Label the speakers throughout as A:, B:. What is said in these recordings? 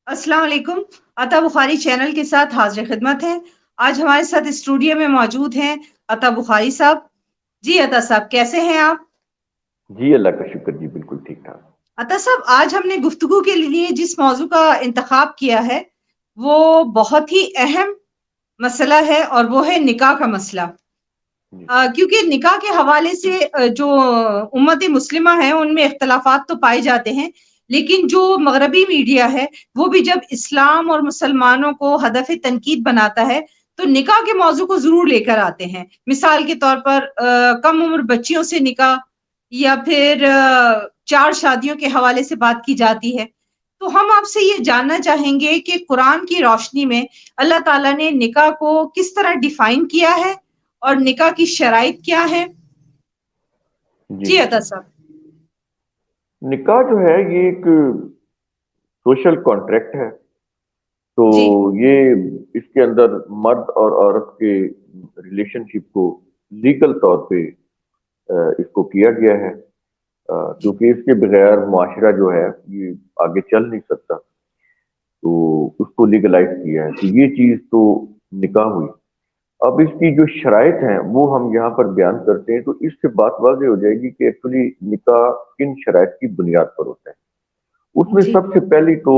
A: السلام علیکم۔ عطا بخاری چینل کے ساتھ حاضر خدمت ہے۔ آج ہمارے ساتھ اسٹوڈیو میں موجود ہیں عطا بخاری صاحب۔ جی عطا صاحب، کیسے ہیں آپ؟
B: جی اللہ کا شکر، جی بالکل ٹھیک ٹھاک۔
A: عطا صاحب، آج ہم نے گفتگو کے لیے جس موضوع کا انتخاب کیا ہے وہ بہت ہی اہم مسئلہ ہے، اور وہ ہے نکاح کا مسئلہ۔
B: جی
A: کیونکہ نکاح کے حوالے سے جو امت مسلمہ ہے ان میں اختلافات تو پائے جاتے ہیں، لیکن جو مغربی میڈیا ہے وہ بھی جب اسلام اور مسلمانوں کو ہدف تنقید بناتا ہے تو نکاح کے موضوع کو ضرور لے کر آتے ہیں۔ مثال کے طور پر کم عمر بچیوں سے نکاح، یا پھر چار شادیوں کے حوالے سے بات کی جاتی ہے۔ تو ہم آپ سے یہ جاننا چاہیں گے کہ قرآن کی روشنی میں اللہ تعالیٰ نے نکاح کو کس طرح ڈیفائن کیا ہے، اور نکاح کی شرائط کیا ہے؟
B: جی
A: جی عطا صاحب۔
B: نکاح جو ہے یہ ایک سوشل کانٹریکٹ ہے، تو
A: جی
B: یہ اس کے اندر مرد اور عورت کے ریلیشن شپ کو لیگل طور پہ اس کو کیا گیا ہے،
A: جی
B: کیونکہ اس کے بغیر معاشرہ جو ہے یہ آگے چل نہیں سکتا، تو اس کو لیگلائز کیا ہے، تو یہ چیز تو نکاح ہوئی۔ اب اس کی جو شرائط ہیں وہ ہم یہاں پر بیان کرتے ہیں، تو اس سے بات واضح ہو جائے گی کہ ایکچولی نکاح کن شرائط کی بنیاد پر ہوتا ہے۔ اس میں
A: جی
B: سب سے پہلی تو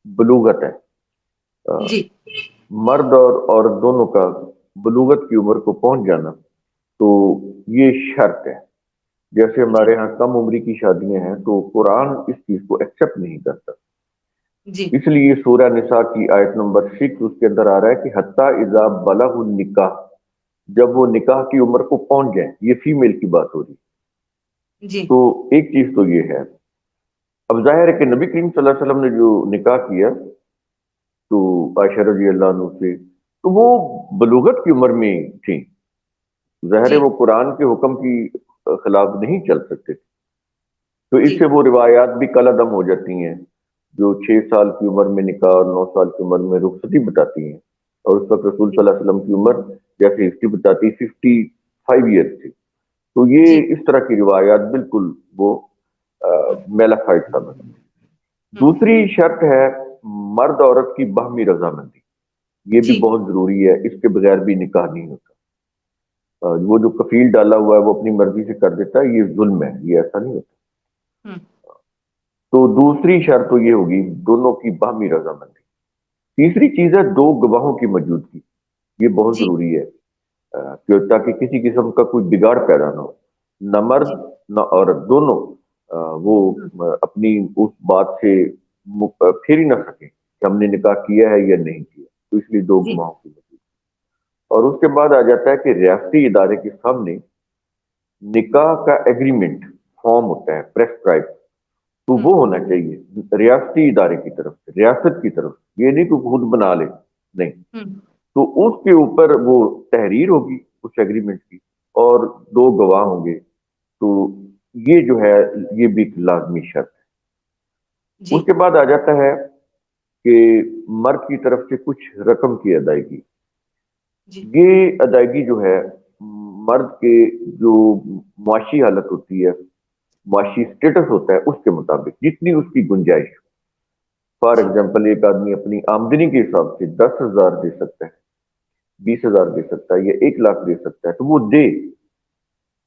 B: بلوغت ہے۔
A: جی
B: مرد اور عورت دونوں کا بلوغت کی عمر کو پہنچ جانا، تو یہ شرط ہے۔ جیسے
A: جی
B: ہمارے ہاں کم عمری کی شادیاں ہیں تو قرآن اس چیز کو ایکسپٹ نہیں کرتا،
A: جی
B: اس لیے سورہ نساء کی آیت نمبر 6 اس کے اندر آ رہا ہے کہ حتیٰ اذا بلغ النکاح، جب وہ نکاح کی عمر کو پہنچ جائیں، یہ فیمیل کی بات ہو رہی
A: جی
B: ہے۔ تو ایک چیز تو یہ ہے۔ اب ظاہر ہے کہ نبی کریم صلی اللہ علیہ وسلم نے جو نکاح کیا تو عائشہ رضی اللہ عنہ سے، تو وہ بلوغت کی عمر میں تھیں، ظاہر ہے
A: جی
B: وہ قرآن کے حکم کی خلاف نہیں چل سکتے، تو اس
A: جی
B: سے وہ روایات بھی کالعدم ہو جاتی ہیں جو 6 سال کی عمر میں نکاح اور 9 سال کی عمر میں رخصتی بتاتی ہیں، اور اس وقت رسول صلی اللہ علیہ وسلم کی عمر جیسے ہسٹری بتاتی 55 ایئرس تھی، تو
A: جی
B: یہ اس طرح کی روایات بالکل وہ میلافائڈ ثابت ہوتی ہیں۔ دوسری شرط ہے مرد عورت کی باہمی رضامندی، یہ بھی
A: جی
B: بہت ضروری ہے، اس کے بغیر بھی نکاح نہیں ہوتا۔ وہ جو کفیل ڈالا ہوا ہے وہ اپنی مرضی سے کر دیتا ہے، یہ ظلم ہے، یہ ایسا نہیں ہوتا۔ تو دوسری شرط تو یہ ہوگی دونوں کی باہمی رضامندی۔ تیسری چیز ہے دو گواہوں کی موجودگی، یہ بہت
A: جی
B: ضروری ہے، کہ تاکہ کسی قسم کا کوئی بگاڑ پیدا نہ ہو، نہ مرد
A: جی
B: نہ عورت دونوں وہ اپنی اس بات سے پھر ہی نہ سکیں کہ ہم نے نکاح کیا ہے یا نہیں کیا، تو اس لیے دو
A: جی
B: گواہوں کی موجودگی۔ اور اس کے بعد آ جاتا ہے کہ ریاستی ادارے کے سامنے نکاح کا ایگریمنٹ فارم ہوتا ہے پریسکرائب، تو وہ ہونا چاہیے ریاستی ادارے کی طرف سے، ریاست کی طرف سے، یہ نہیں کہ خود بنا لے، نہیں، تو اس کے اوپر وہ تحریر ہوگی اس ایگریمنٹ کی، اور دو گواہ ہوں گے، تو یہ جو ہے یہ بھی ایک لازمی شرط ہے۔
A: جی
B: اس کے بعد آ جاتا ہے کہ مرد کی طرف سے کچھ رقم کی ادائیگی،
A: جی
B: یہ ادائیگی جو ہے مرد کے جو معاشی حالت ہوتی ہے، معاشی سٹیٹس ہوتا ہے، اس کے مطابق جتنی اس کی گنجائش، فار
A: جی
B: ایگزامپل ایک آدمی اپنی آمدنی کے حساب سے 10,000 دے سکتا ہے، 20,000 دے سکتا ہے، یا 1 لاکھ دے سکتا ہے، تو وہ دے،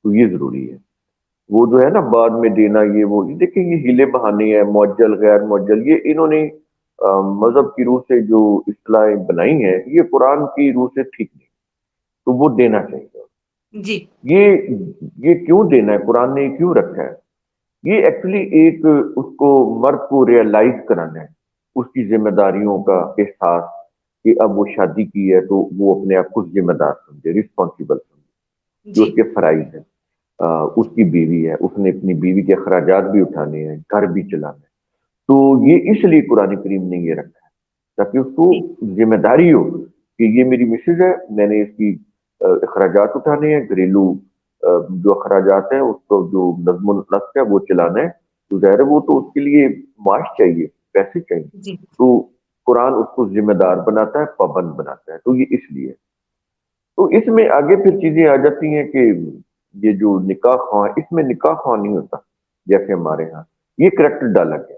B: تو یہ ضروری ہے۔ وہ جو ہے نا بعد میں دینا، وہ دیکھیں یہ ہیلے بہانے ہیں، معجل غیر معجل، یہ انہوں نے مذہب کی روح سے جو اصطلاحیں بنائی ہیں، یہ قرآن کی روح سے ٹھیک نہیں، تو وہ دینا چاہیے۔
A: جی
B: یہ یہ کیوں دینا ہے، قرآن نے یہ کیوں رکھا ہے؟ یہ ایکچولی ایک اس کو مرد کو ریئلائز کرانا ہے، اس کی ذمہ داریوں کا احساس، کہ اب وہ شادی کی ہے تو وہ اپنے آپ کو ذمہ دار سمجھے، رسپانسیبل سمجھے، جو
A: جی
B: اس کے فرائض ہیں۔ اس کی بیوی ہے، اس نے اپنی بیوی کے اخراجات بھی اٹھانے ہیں، گھر بھی چلانا ہے، تو یہ اس لیے قرآن کریم نے یہ رکھا ہے تاکہ اس کو
A: جی
B: ذمہ داری ہو کہ یہ میری مسز ہے، میں نے اس کی اخراجات اٹھانے ہیں، گھریلو جو اخراجات ہیں، اس کو جو نظم و نسق ہے وہ چلانا ہے، تو ظاہر ہے وہ تو اس کے لیے معاش چاہیے، پیسے چاہیے،
A: جی
B: تو قرآن اس کو ذمہ دار بناتا ہے، پابند بناتا ہے، تو یہ اس لیے۔ تو اس میں آگے پھر چیزیں آ جاتی ہیں کہ یہ جو نکاح خواہ، اس میں نکاح خواہ نہیں ہوتا جیسے ہمارے ہاں، یہ کریکٹر ڈالا گیا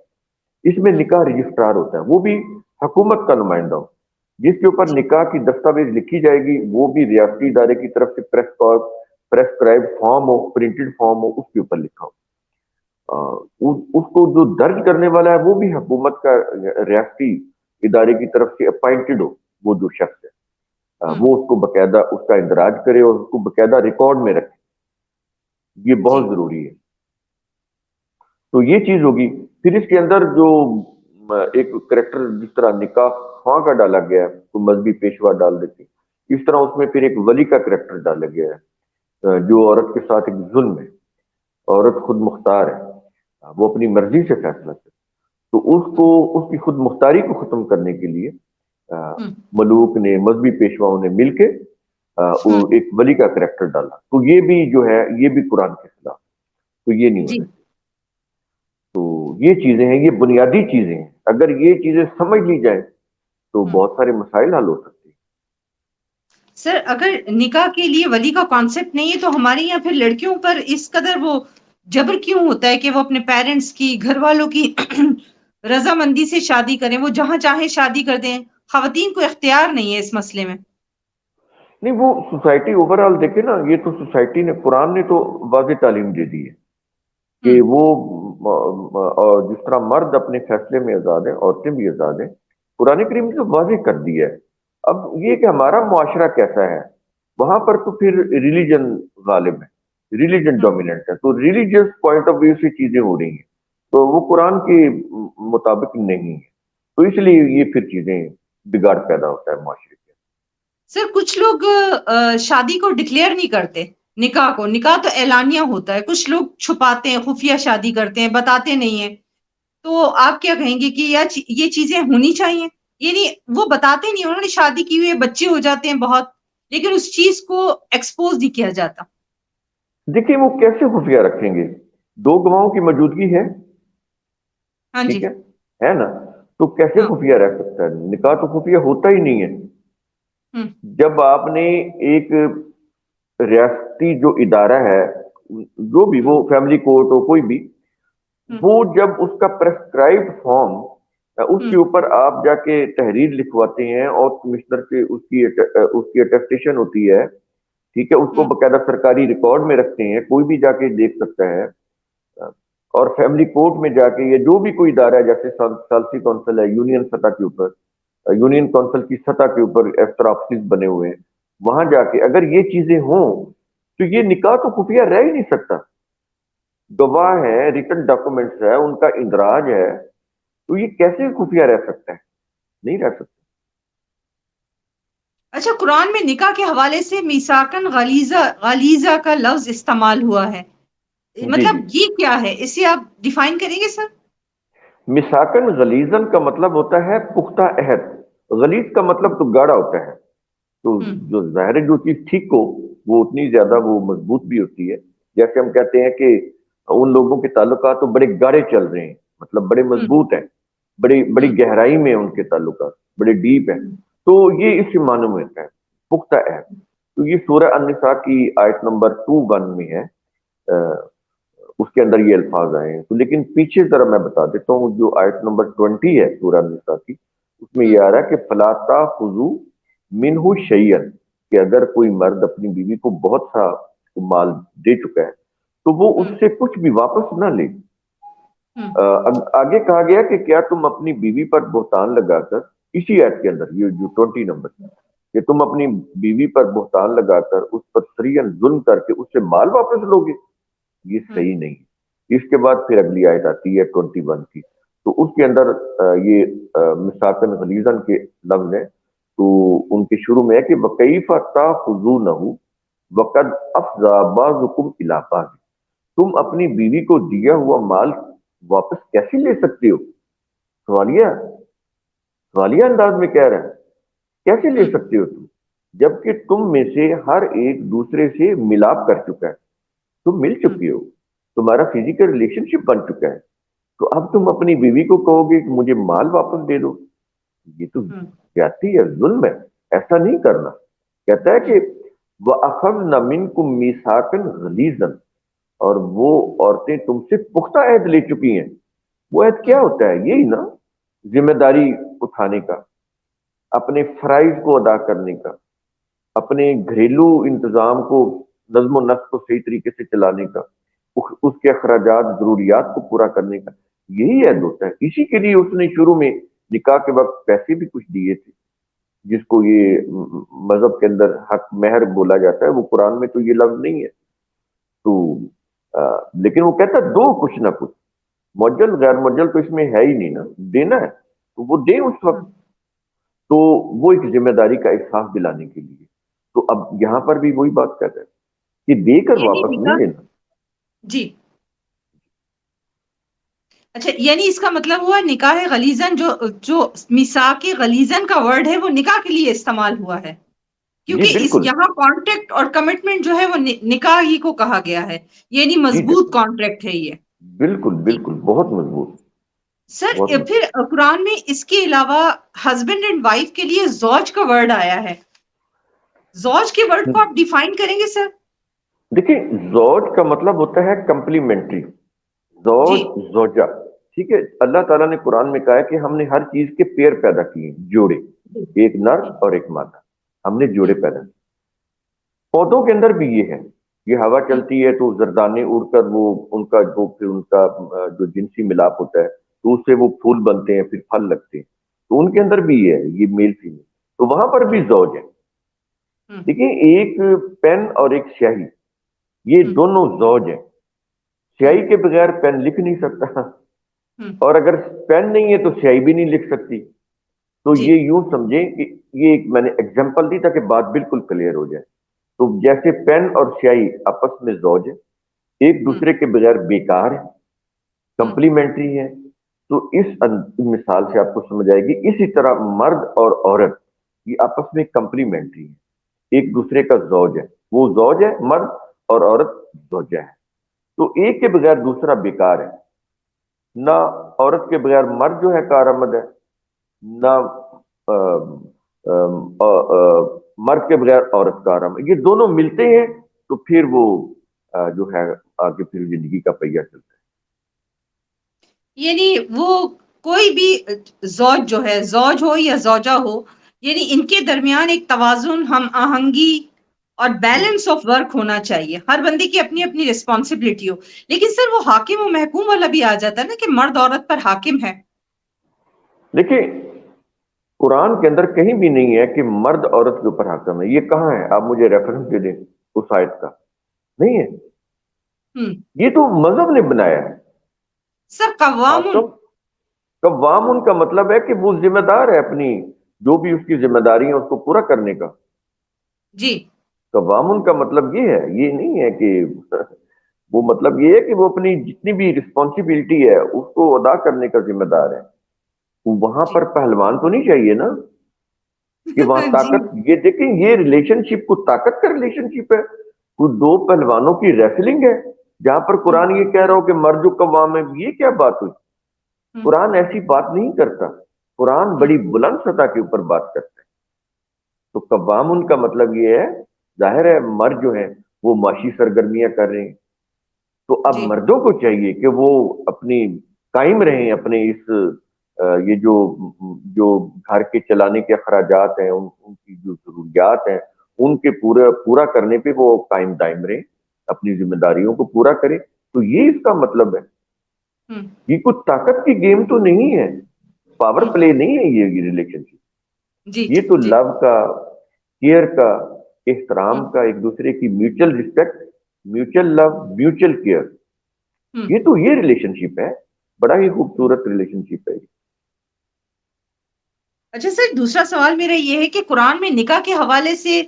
B: اس میں نکاح رجسٹرار ہوتا ہے، وہ بھی حکومت کا نمائندہ ہو، جس کے اوپر
A: جی
B: نکاح کی دستاویز لکھی جائے گی وہ بھی ریاستی ادارے کی طرف سے پریسکرائب فارم ہو، پرنٹڈ فارم ہو، اس کے اوپر لکھا ہو۔ اس کو جو درج کرنے والا ہے وہ بھی حکومت کا ریاستی ادارے کی طرف سے اپائنٹڈ ہو، وہ جو شخص ہے
A: ہوں
B: وہ اس کو باقاعدہ اس کا اندراج کرے اور اس کو باقاعدہ ریکارڈ میں رکھے، یہ
A: جی
B: بہت ضروری ہے۔ تو یہ چیز ہوگی۔ پھر اس کے اندر جو ایک کریکٹر جس طرح نکاح خواں کا ڈالا گیا ہے، کوئی مذہبی پیشوا ڈال دیتے، اس طرح اس میں پھر ایک ولی کا کریکٹر ڈالا گیا ہے، جو عورت کے ساتھ ایک ظلم ہے۔ عورت خود مختار ہے، وہ اپنی مرضی سے فیصلہ کرے، تو اس کی خود مختاری کو ختم کرنے کے لیے
A: ہوں
B: ملوک نے، مذہبی پیشواؤں نے مل کے
A: ہوں
B: ایک ولی کا کریکٹر ڈالا، تو یہ بھی جو ہے یہ بھی قرآن کے خلاف، تو یہ نہیں
A: جی
B: ہونا چاہیے۔ تو یہ چیزیں ہیں، یہ بنیادی چیزیں ہیں، اگر یہ چیزیں سمجھ لی جائیں تو
A: ہوں
B: بہت سارے مسائل حل ہو سکتے ہیں۔
A: سر اگر نکاح کے لیے ولی کا کانسیپٹ نہیں ہے تو ہمارے یہاں پھر لڑکیوں پر اس قدر وہ جبر کیوں ہوتا ہے کہ وہ اپنے پیرنٹس کی، گھر والوں کی رضامندی سے شادی کریں، وہ جہاں چاہیں شادی کر دیں، خواتین کو اختیار نہیں ہے اس مسئلے میں؟
B: نہیں، وہ سوسائٹی اوور آل دیکھے نا، یہ تو سوسائٹی نے، قرآن نے تو واضح تعلیم دے دی ہے
A: ہوں
B: کہ وہ اور جس طرح مرد اپنے فیصلے میں آزاد ہیں، عورتیں بھی آزاد ہیں، قرآن کریم نے تو واضح کر دیا ہے۔ اب یہ کہ ہمارا معاشرہ کیسا ہے، وہاں پر تو پھر ریلیجن غالب ہے، ریلیجن
A: ہوں
B: ڈومیننٹ ہے، تو ریلیجیس پوائنٹ آف ویو سے چیزیں ہو رہی ہیں، تو وہ قرآن کے مطابق نہیں ہے، تو اس لیے یہ پھر چیزیں بگاڑ پیدا ہوتا ہے معاشرے کے۔
A: سر کچھ لوگ شادی کو ڈکلیئر نہیں کرتے، نکاح کو، نکاح تو اعلانیہ ہوتا ہے، کچھ لوگ چھپاتے ہیں، خفیہ شادی کرتے ہیں، بتاتے نہیں ہیں، تو آپ کیا کہیں گے کہ یہ چیزیں ہونی چاہیے؟ یعنی وہ بتاتے نہیں، انہوں نے شادی کی ہوئی ہے، بچے ہو جاتے ہیں بہت، لیکن اس چیز کو ایکسپوز نہیں کیا جاتا۔
B: دیکھیے وہ کیسے خفیہ رکھیں گے، دو گواہوں کی موجودگی ہے،
A: ہاں جی
B: ٹھیک ہے نا، تو کیسے
A: ہاں
B: خفیہ رہ سکتا ہے؟ نکاح تو خفیہ ہوتا ہی نہیں ہے۔
A: ہوں
B: جب آپ نے ایک ریاستی جو ادارہ ہے، جو بھی
A: ہوں
B: وہ فیملی کورٹ ہو کوئی بھی،
A: ہوں
B: وہ جب اس کا پریسکرائبڈ فارم اس
A: ہوں
B: کے اوپر آپ جا کے تحریر لکھواتے ہیں اور کمشنر سے اس کی اٹیسٹیشن ہوتی ہے، ٹھیک ہے، اس کو
A: ہوں
B: باقاعدہ سرکاری ریکارڈ میں رکھتے ہیں، کوئی بھی جا کے دیکھ سکتا ہے، اور فیملی کورٹ میں جا کے یہ جو بھی کوئی ادارہ ہے، جیسے ثالثی کونسل ہے یونین سطح کے اوپر، یونین کونسل کی سطح کے اوپر ایکسٹرا آفسز بنے ہوئے ہیں، وہاں جا کے اگر یہ چیزیں ہوں تو یہ نکاح تو خفیہ رہ ہی نہیں سکتا۔ گواہ ہے، ریٹن ڈاکومنٹس ہے، ان کا اندراج ہے، تو یہ کیسے خفیہ رہ سکتا ہے؟ نہیں رہ سکتا۔
A: اچھا، قرآن میں نکاح کے حوالے سے میثاقاً غلیظہ کا لفظ استعمال ہوا ہے،
B: جی جی،
A: مطلب یہ کیا ہے؟ اسے آپ ڈیفائن کریں گے سر؟
B: مساکن غلیظن کا مطلب ہوتا ہے پختہ عہد، غلیظ کا مطلب تو گاڑا ہوتا ہے، تو
A: ہوں
B: جو ظاہر ہے جو چیز ٹھیک ہو وہ اتنی زیادہ وہ مضبوط بھی ہوتی ہے۔ جیسے ہم کہتے ہیں کہ ان لوگوں کے تعلقات تو بڑے گاڑے چل رہے ہیں، مطلب بڑے
A: ہوں
B: مضبوط ہیں، بڑی بڑی
A: ہوں
B: گہرائی میں ان کے تعلقات، بڑے ڈیپ ہیں،
A: ہوں
B: تو یہ اس کے معنوں میں ہوتا ہے پختہ عہد۔ تو یہ سورہ النساء کی آیت نمبر 21 میں ہے، اس کے اندر یہ الفاظ آئے ہیں، تو لیکن پیچھے ذرا میں بتا دیتا ہوں، جو آیت نمبر 20 ہے سورہ النساء کی، اس میں
A: ہوں
B: یہ آ رہا ہے کہ فَلَا تَأْخُذُوا مِنْهُ شَيْئًا، کہ اگر کوئی مرد اپنی بیوی کو بہت سا مال دے چکا ہے تو وہ اس
A: ہوں
B: سے کچھ بھی واپس نہ لے۔
A: ہوں
B: آگے کہا گیا کہ کیا تم اپنی بیوی پر بہتان لگا کر، اسی آیت کے اندر یہ جو 20 نمبر، کہ تم اپنی بیوی پر بہتان لگا کر اس پر سریاً ظلم کر کے اس سے مال واپس لو گے؟ یہ
A: ہوں
B: صحیح نہیں۔ اس کے بعد پھر اگلی آیت آتی ہے 21 کی، تو اس کے اندر یہ مساکن غلیظن کے لفظ ہیں، تو ان کے شروع میں ہے کہ وَكَيْفَ تَأْخُذُونَهُ وَقَدْ أَفْضَىٰ بَعْضُكُمْ إِلَىٰ بَعْضٍ، تم اپنی بیوی کو دیا ہوا مال واپس کیسے لے سکتے ہو؟ سوالیہ انداز میں کہہ رہا ہے، کیسے لے
A: ہوں
B: سکتے ہو تم، جبکہ تم میں سے ہر ایک دوسرے سے ملاپ کر چکا ہے، تم مل
A: ہوں
B: چکے ہو، تمہارا فزیکل ریلیشن شپ بن چکا ہے، تو اب تم اپنی بیوی کو کہو گے کہ مجھے مال واپس دے دو؟ یہ تو
A: ہوں
B: زیادتی ہے، ظلم ہے، ایسا نہیں کرنا۔ کہتا ہے کہ وَأَخَذْنَ مِنْكُمْ مِيثَاقًا غَلِيظًا، اور وہ عورتیں تم سے پختہ عہد لے چکی ہیں، وہ عہد کیا ہوتا ہے؟ یہی نا، ذمہ داری اٹھانے کا، اپنے فرائض کو ادا کرنے کا، اپنے گھریلو انتظام کو، نظم و نسق کو صحیح طریقے سے چلانے کا، اس کے اخراجات ضروریات کو پورا کرنے کا، یہی عہد ہوتا ہے. اسی کے لیے اس نے شروع میں نکاح کے وقت پیسے بھی کچھ دیے تھے، جس کو یہ مذہب کے اندر حق مہر بولا جاتا ہے. وہ قرآن میں تو یہ لفظ نہیں ہے تو لیکن وہ کہتا ہے دو کچھ نہ کچھ، معجل غیر معجل تو اس میں ہے ہی نہیں نا، دینا ہے تو وہ دیں اس وقت. تو وہ ایک ذمہ داری کا احساس دلانے کے لیے. تو اب یہاں پر بھی وہی بات کہتا ہے کہ دے کر
A: یعنی
B: واپس نہیں
A: نکاح،
B: لینا.
A: جی اچھا، یعنی اس کا مطلب ہوا نکاح غلیظن، جو میثاق غلیظن کا ورڈ ہے وہ نکاح کے لیے استعمال ہوا ہے،
B: جی
A: کیونکہ اس
B: بالکل.
A: یہاں کانٹریکٹ اور کمٹمنٹ جو ہے وہ نکاح ہی کو کہا گیا ہے، یعنی
B: جی
A: مضبوط کانٹریکٹ ہے یہ.
B: بالکل
A: ٹھیک.
B: بالکل، بہت مضبوط.
A: سر
B: بہت
A: پھر
B: مضبوط.
A: قرآن میں اس کے علاوہ ہسبینڈ اینڈ وائف کے لیے زوج کا ورڈ آیا ہے. زوج کے ورڈ کو آپ ڈیفائن کریں گے سر؟
B: دیکھیں، زوج کا مطلب ہوتا ہے کمپلیمنٹری.
A: جی
B: زوج، زوجہ. ٹھیک ہے، اللہ تعالیٰ نے قرآن میں کہا ہے کہ ہم نے ہر چیز کے پیر پیدا کیے ہیں، جوڑے،
A: جی
B: ایک نر
A: جی.
B: اور ایک مادہ. ہم نے جوڑے
A: ہم،
B: پیدا کیے. پودوں کے اندر بھی یہ ہے. یہ ہوا
A: ہم،
B: چلتی ہے تو زردانے اڑ کر وہ ان کا جو پھر ان کا جو جنسی ملاپ ہوتا ہے تو اس سے وہ پھول بنتے ہیں، پھر پھل لگتے ہیں. تو ان کے اندر بھی یہ ہے، یہ میل فیمیل. تو وہاں پر بھی زوج ہے.
A: ہم،
B: دیکھیں، ایک پین اور ایک سیاہی، یہ
A: ہم،
B: دونوں زوج ہیں.
A: ہم،
B: سیاہی کے بغیر پین لکھ نہیں سکتا،
A: ہم.
B: اور اگر پین نہیں ہے تو سیاہی بھی نہیں لکھ سکتی. تو
A: جی
B: یہ یوں سمجھیں کہ یہ ایک میں نے اگزامپل دی تاکہ بات بالکل کلیئر ہو جائے. تو جیسے پین اور سیاہی آپس میں زوج ہے، ایک
A: ہم،
B: دوسرے کے بغیر بیکار ہے،
A: ہم.
B: کمپلیمنٹری ہے. تو اس مثال سے آپ کو سمجھ آئے گی. اسی طرح مرد اور عورت یہ آپس میں کمپلیمنٹری ہے، ایک دوسرے کا زوج ہے. وہ زوج ہے مرد، اور عورت زوجہ ہے. تو ایک کے بغیر دوسرا بیکار ہے. نہ عورت کے بغیر مرد جو ہے کارآمد ہے، نہ مرد کے بغیر عورت کارآمد. یہ دونوں ملتے ہیں تو پھر وہ جو ہے آگے پھر زندگی کا پہیہ چلتا ہے.
A: یعنی وہ کوئی بھی زوج جو ہے، زوج ہو یا زوجہ ہو، یعنی ان کے درمیان ایک توازن، ہم آہنگی اور
B: ہوں.
A: بیلنس آف ورک ہونا چاہیے. ہر بندے کی اپنی اپنی ریسپانسبلٹی ہو. لیکن سر وہ حاکم و محکوم والا بھی آ جاتا ہے نا، کہ مرد عورت پر حاکم ہے.
B: دیکھیں، قرآن کے اندر کہیں بھی نہیں ہے کہ مرد عورت کے اوپر حاکم ہے. یہ کہاں ہے؟ آپ مجھے ریفرنس دے دیں اس آیت کا. نہیں ہے.
A: ہم.
B: یہ تو مذہب نے بنایا ہے.
A: سر قوام.
B: حاکم، قوام ان کا مطلب ہے کہ وہ ذمہ دار ہے اپنی، جو بھی اس کی ذمہ داری ہے اس کو پورا کرنے کا.
A: جی
B: قوام کا مطلب یہ ہے، یہ نہیں ہے کہ وہ مطلب یہ ہے کہ وہ اپنی جتنی بھی رسپانسبلٹی ہے اس کو ادا کرنے کا ذمہ دار ہے. وہاں
A: جی
B: پر پہلوان تو نہیں چاہیے نا کہ وہاں
A: جی
B: طاقت. یہ دیکھیں، یہ ریلیشن شپ کو طاقت کا ریلیشن شپ ہے. وہ دو پہلوانوں کی ریسلنگ ہے جہاں پر
A: ہم،
B: قرآن یہ کہہ رہا ہو کہ مرد جو قوام ہے. یہ کیا بات ہوئی؟
A: ہم،
B: قرآن ایسی بات نہیں کرتا. قرآن
A: ہم.
B: بڑی بلند سطح کے اوپر بات کرتا ہے. تو قوام ان کا مطلب یہ ہے، ظاہر ہے مرد جو ہیں وہ معاشی سرگرمیاں کر رہے ہیں. تو اب
A: جی
B: مردوں کو چاہیے کہ وہ اپنی قائم رہیں اپنے اس یہ جو جو گھر کے چلانے کے اخراجات ہیں، ان کی جو ضروریات ہیں، ان کے پورا کرنے پہ وہ قائم دائم رہیں، اپنی ذمہ داریوں کو پورا کریں. تو یہ اس کا مطلب ہے.
A: ہم،
B: یہ کچھ طاقت کی گیم تو نہیں ہے، پاور
A: ہم.
B: پلے نہیں ہے یہ ریلیشن شپ.
A: جی
B: یہ تو
A: جی.
B: لو کا، کیئر کا،
A: ہم،
B: احترام کا، ایک دوسرے کی میوچل ریسپیکٹ، میوچل لو، میوچل کیئر.
A: ہم.
B: یہ تو یہ ریلیشن شپ ہے. بڑا ہی خوبصورت ریلیشن شپ ہے.
A: اچھا سر، دوسرا سوال میرا یہ ہے کہ قرآن میں نکاح کے حوالے سے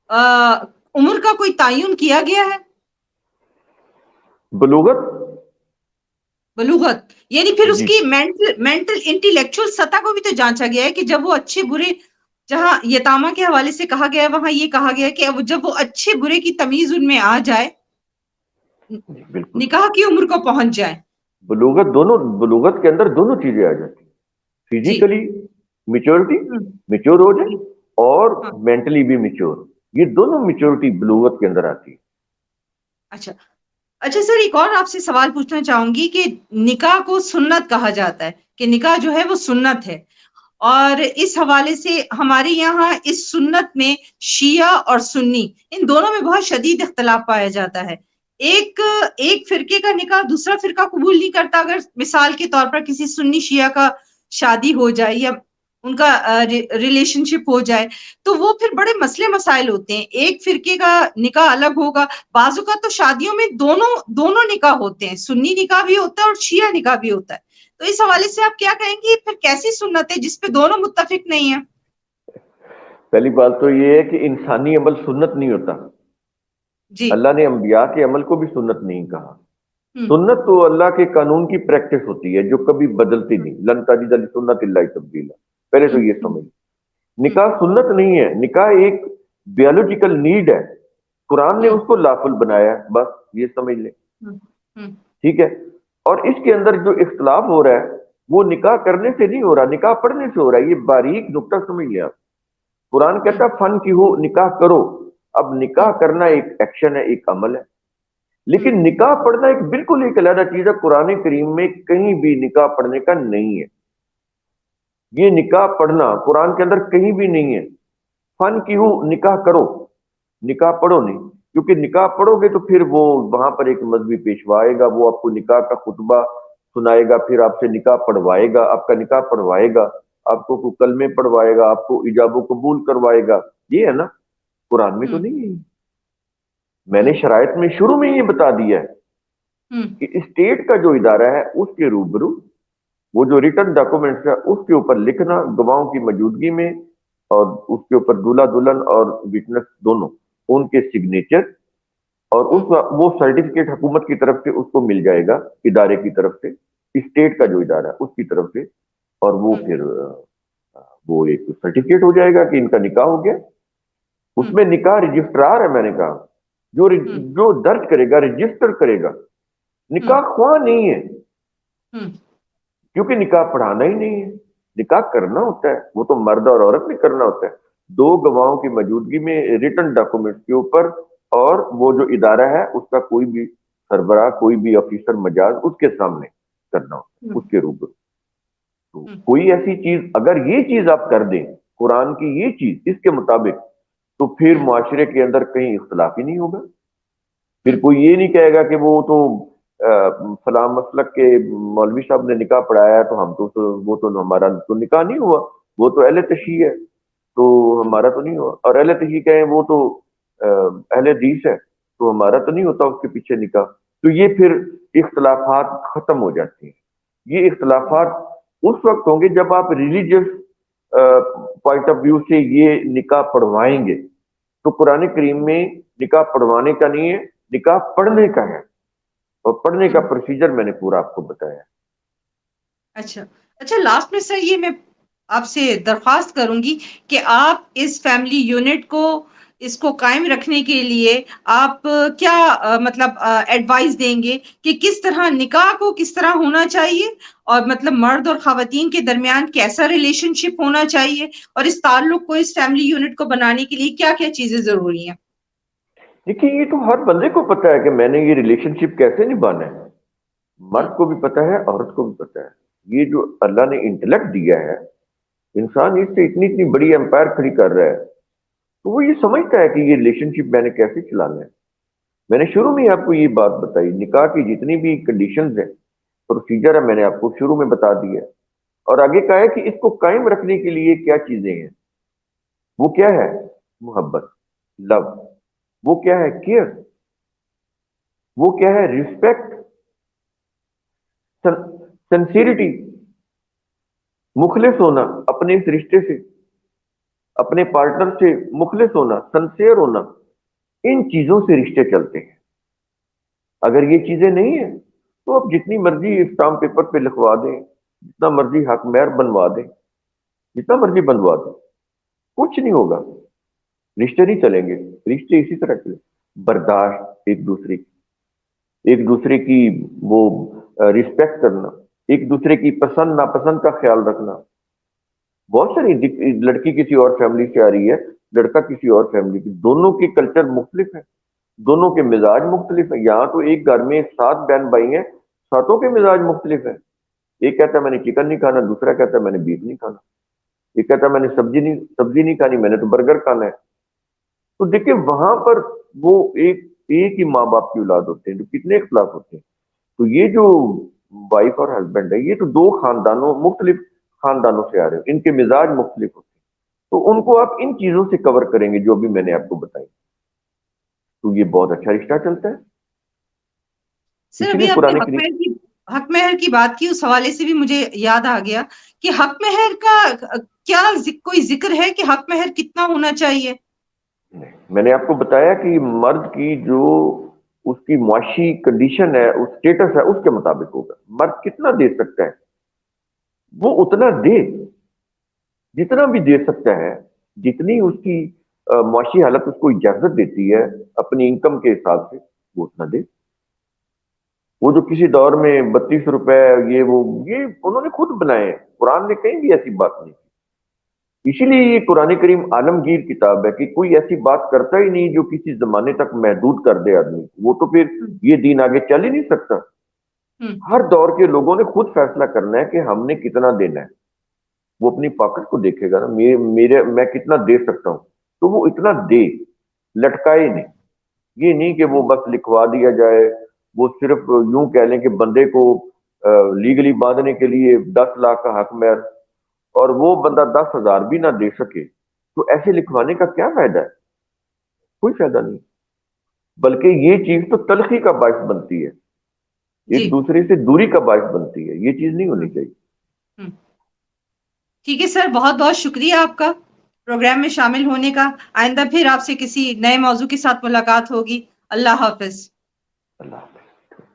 A: عمر کا کوئی تعین کیا گیا ہے؟
B: بلوغت.
A: بلوغت، یعنی پھر اس
B: جی
A: کی مینٹل انٹیلیکچوئل سطح کو بھی تو جانچا گیا ہے کہ جب وہ اچھے برے، جہاں یتامہ کے حوالے سے کہا گیا ہے وہاں یہ کہا گیا ہے کہ جب وہ اچھے برے کی تمیز ان میں آ جائے،
B: جی بالکل.
A: نکاح کی عمر کو پہنچ جائے.
B: بلوغت دونوں، بلوغت کے اندر دونوں چیزیں آ جاتی ہیں.
A: جی.
B: فزیکلی میچورٹی،
A: ہم،
B: میچور ہو جائے،
A: جی.
B: اور
A: ہاں.
B: مینٹلی بھی میچور. یہ دونوں میچورٹی بلوغت کے اندر آتی ہے.
A: اچھا اچھا سر، ایک اور آپ سے سوال پوچھنا چاہوں گی کہ نکاح کو سنت کہا جاتا ہے، کہ نکاح جو ہے وہ سنت ہے، اور اس حوالے سے ہمارے یہاں اس سنت میں شیعہ اور سنی ان دونوں میں بہت شدید اختلاف پایا جاتا ہے۔ ایک ایک فرقے کا نکاح دوسرا فرقہ قبول نہیں کرتا، اگر مثال کے طور پر کسی سنی شیعہ کا شادی ہو جائے یا ان کا ریلیشن شپ ہو جائے، تو وہ پھر بڑے مسئلے مسائل ہوتے ہیں۔ ایک فرقے کا نکاح الگ ہوگا، بعض اوقات تو شادیوں میں دونوں نکاح ہوتے ہیں، سنی نکاح بھی ہوتا ہے اور شیعہ نکاح بھی ہوتا ہے۔ تو اس حوالے سے آپ کیا کہیں گے، پھر کیسی سنت ہے جس پہ دونوں متفق نہیں ہیں؟
B: پہلی بات تو یہ ہے کہ انسانی عمل سنت نہیں ہوتا،
A: جی۔
B: اللہ نے انبیاء کے عمل کو بھی سنت نہیں کہا۔
A: ہم،
B: سنت تو اللہ کے قانون کی پریکٹس ہوتی ہے جو کبھی بدلتی نہیں، لن تجد لسنت اللہ تبدیلا، پہلے تو
A: ہم،
B: یہ
A: ہم،
B: سمجھ۔ نکاح سنت نہیں ہے، نکاح ایک بیولوجیکل نیڈ ہے، قرآن نے
A: ہم،
B: اس کو لافل بنایا ہے، بس یہ سمجھ لیں،
A: ہم، ہم،
B: ٹھیک ہے۔ اور اس کے اندر جو اختلاف ہو رہا ہے وہ نکاح کرنے سے نہیں ہو رہا، نکاح پڑھنے سے ہو رہا ہے، یہ باریک نقطہ سمجھ لیں آپ۔ قرآن کہتا
A: ہم،
B: ہے فن کی ہو نکاح کرو، اب نکاح
A: ہم،
B: کرنا ایک ایکشن ہے، ایک عمل ہے،
A: ہم،
B: لیکن نکاح پڑھنا ایک بالکل ایک علیحدہ چیز ہے۔ قرآن کریم میں کہیں بھی نکاح پڑھنے کا نہیں ہے، یہ نکاح پڑھنا قرآن کے اندر کہیں بھی نہیں ہے۔ فن کی ہو نکاح کرو، نکاح پڑھو نہیں، کیونکہ نکاح پڑھو گے تو پھر وہ وہاں پر ایک مذہبی پیشوا آئے گا، وہ آپ کو نکاح کا خطبہ سنائے گا، پھر آپ سے نکاح پڑھوائے گا، آپ کا نکاح پڑھوائے گا، آپ کو کوئی کلمے پڑھوائے گا، آپ کو ایجاب و قبول کروائے گا، یہ ہے نا، قرآن میں تو
A: ہم،
B: نہیں ہے۔ میں نے
A: ہم،
B: شرائط میں شروع میں یہ بتا دیا ہے
A: ہم،
B: کہ اسٹیٹ کا جو ادارہ ہے اس کے روبرو وہ جو ریٹرن ڈاکومنٹس ہے اس کے اوپر لکھنا گواہوں کی موجودگی میں، اور اس کے اوپر دولہا دلہن اور وٹنس دونوں ان کے سگنیچر، اور
A: ہم،
B: اس وہ سرٹیفکیٹ حکومت کی طرف سے اس کو مل جائے گا، ادارے کی طرف سے، اسٹیٹ کا جو ادارہ ہے اس کی طرف سے، اور وہ
A: ہم،
B: پھر وہ ایک سرٹیفکیٹ ہو جائے گا کہ ان کا نکاح ہو گیا۔ اس
A: ہم،
B: میں نکاح رجسٹرار ہے، میں نے کہا
A: ہم،
B: جو درج کرے گا، رجسٹر کرے گا،
A: ہم،
B: نکاح خواہ نہیں ہے،
A: ہم،
B: کیونکہ نکاح پڑھانا ہی نہیں ہے، نکاح کرنا ہوتا ہے، وہ تو مرد اور عورت نے کرنا ہوتا ہے، دو گواہوں کی موجودگی میں ریٹن ڈاکومنٹ کے اوپر، اور وہ جو ادارہ ہے اس کا کوئی بھی سربراہ، کوئی بھی آفیسر مجاز اس کے سامنے کرنا ہوتا ہے،
A: ہم،
B: اس کے روبرو۔ تو
A: ہم،
B: کوئی ایسی چیز اگر یہ چیز آپ کر دیں، قرآن کی یہ چیز اس کے مطابق، تو پھر
A: ہم،
B: معاشرے کے اندر کہیں اختلاف ہی نہیں ہوگا۔ پھر
A: ہم،
B: کوئی یہ نہیں کہے گا کہ وہ تو فلاں مسلک کے مولوی صاحب نے نکاح پڑھایا ہے تو ہم وہ تو ہمارا تو نکاح نہیں ہوا، وہ تو اہل تشیع ہے تو
A: ہم،
B: ہمارا تو نہیں ہوا، اور اہل تشیع کہیں وہ تو اہل حدیث ہے تو ہمارا تو نہیں ہوتا اس کے پیچھے نکاح۔ تو یہ پھر اختلافات ختم ہو جاتے ہیں۔ یہ اختلافات اس وقت ہوں گے جب آپ ریلیجیس پوائنٹ آف ویو سے یہ نکاح پڑھوائیں گے، تو قرآن کریم میں نکاح پڑھوانے کا نہیں ہے، نکاح پڑھنے کا ہے، اور پڑھنے کا
A: ہم۔
B: پروسیجر میں نے پورا آپ کو بتایا ہے۔
A: اچھا اچھا، لاسٹ میں سر یہ میں آپ سے درخواست کروں گی کہ آپ اس فیملی یونٹ کو اس کو قائم رکھنے کے لیے آپ کیا مطلب ایڈوائز دیں گے کہ کس طرح نکاح کو کس طرح ہونا چاہیے، اور مطلب مرد اور خواتین کے درمیان کیسا ریلیشن شپ ہونا چاہیے، اور اس تعلق کو اس فیملی یونٹ کو بنانے کے لیے کیا کیا چیزیں ضروری ہیں؟
B: دیکھیے یہ تو ہر بندے کو پتا ہے کہ میں نے یہ ریلیشن شپ کیسے نبھانا ہے،
A: ہم،
B: مرد کو بھی پتا ہے، عورت کو بھی پتا ہے۔ یہ جو اللہ نے انٹلیکٹ دیا ہے، انسان اس سے اتنی اتنی بڑی امپائر کھڑی کر رہا ہے، تو وہ یہ سمجھتا ہے کہ یہ ریلیشن شپ میں نے کیسے چلانا ہے۔ میں نے شروع میں آپ کو یہ بات بتائی، نکاح کی جتنی بھی کنڈیشنز ہیں، پروسیجر ہے، میں نے آپ کو شروع میں بتا دیا ہے، اور آگے کہا ہے کہ اس کو قائم رکھنے کے لیے کیا چیزیں ہیں۔ وہ کیا ہے؟ محبت، لو، وہ کیا ہے؟ کیئر، وہ کیا ہے؟ ریسپیکٹ، سنسیریٹی، مخلص ہونا اپنے اس رشتے سے، اپنے پارٹنر سے مخلص ہونا، سنسیئر ہونا، ان چیزوں سے رشتے چلتے ہیں۔ اگر یہ چیزیں نہیں ہیں تو آپ جتنی مرضی اسٹامپ پیپر پہ لکھوا دیں، جتنا مرضی حق مہر بنوا دیں، جتنا مرضی بنوا دیں، کچھ نہیں ہوگا، رشتے نہیں چلیں گے۔ رشتے اسی طرح چلیں، برداشت، ایک دوسرے کی وہ رسپیکٹ کرنا، ایک دوسرے کی پسند ناپسند کا خیال رکھنا۔ بہت ساری لڑکی کسی اور فیملی سے آ رہی ہے، لڑکا کسی اور فیملی کی، دونوں کے کلچر مختلف ہیں، دونوں کے مزاج مختلف ہیں. یہاں تو ایک گھر میں 7 بہن بھائی ہیں, 7 کے مزاج مختلف ہیں. ایک کہتا ہے میں نے چکن نہیں کھانا, دوسرا کہتا ہے میں نے بیف نہیں کھانا, ایک کہتا ہے میں نے سبزی نہیں کھانی, میں نے تو برگر کھانا ہے. تو دیکھیں وہاں پر وہ ایک ہی ماں باپ کی اولاد ہوتے ہیں تو کتنے اختلاف ہوتے ہیں. تو یہ جو وائف اور ہسبینڈ ہے یہ تو 2 خاندانوں, مختلف خاندانوں سے آ رہے ہیں, ان کے مزاج مختلف ہوتے ہیں. تو ان کو آپ ان چیزوں سے کور کریں گے جو بھی میں نے آپ کو بتائی, تو یہ بہت اچھا رشتہ چلتا ہے.
A: سر
B: اسی
A: ابھی
B: لیے
A: آپ نے
B: قرآن کریم,
A: حق مہر کی بات کی, اس حوالے سے بھی مجھے یاد آ گیا کہ حق مہر کا کیا کوئی ذکر ہے کہ حق مہر کتنا ہونا چاہیے؟
B: میں نے آپ کو بتایا کہ مرد کی جو اس کی معاشی کنڈیشن ہے, اس سٹیٹس ہے, اس کے مطابق ہوگا. مرد کتنا دے سکتا ہے وہ اتنا دے, جتنا بھی دے سکتا ہے, جتنی اس کی معاشی حالت اس کو اجازت دیتی ہے اپنی انکم کے حساب سے, وہ اتنا دے. وہ جو کسی دور میں 32 روپے یہ انہوں نے خود بنائے ہیں, قرآن نے کہیں بھی ایسی بات نہیں. اسی لیے یہ قرآن کریم عالمگیر کتاب ہے کہ کوئی ایسی بات کرتا ہی نہیں جو کسی زمانے تک محدود کر دے آدمی, وہ تو پھر یہ دین آگے چل ہی نہیں سکتا. ہر دور کے لوگوں نے خود فیصلہ کرنا ہے کہ ہم نے کتنا دینا ہے. وہ اپنی پاکٹ کو دیکھے گا نا, میں کتنا دے سکتا ہوں, تو وہ اتنا دے, لٹکائے نہیں. یہ نہیں کہ وہ بس لکھوا دیا جائے, وہ صرف یوں کہہ لیں کہ بندے کو لیگلی باندھنے کے لیے 10 لاکھ کا حق مہر, اور وہ بندہ 10,000 بھی نہ دے سکے, تو ایسے لکھوانے کا کیا فائدہ ہے؟ کوئی فائدہ نہیں. بلکہ یہ چیز تو تلخی کا باعث بنتی ہے,
A: جی
B: ایک دوسرے سے دوری کا باعث بنتی ہے. یہ چیز نہیں ہونی چاہیے.
A: ٹھیک ہے سر, بہت بہت شکریہ آپ کا پروگرام میں شامل ہونے کا. آئندہ پھر آپ سے کسی نئے موضوع کے ساتھ ملاقات ہوگی. اللہ حافظ.
B: اللہ حافظ.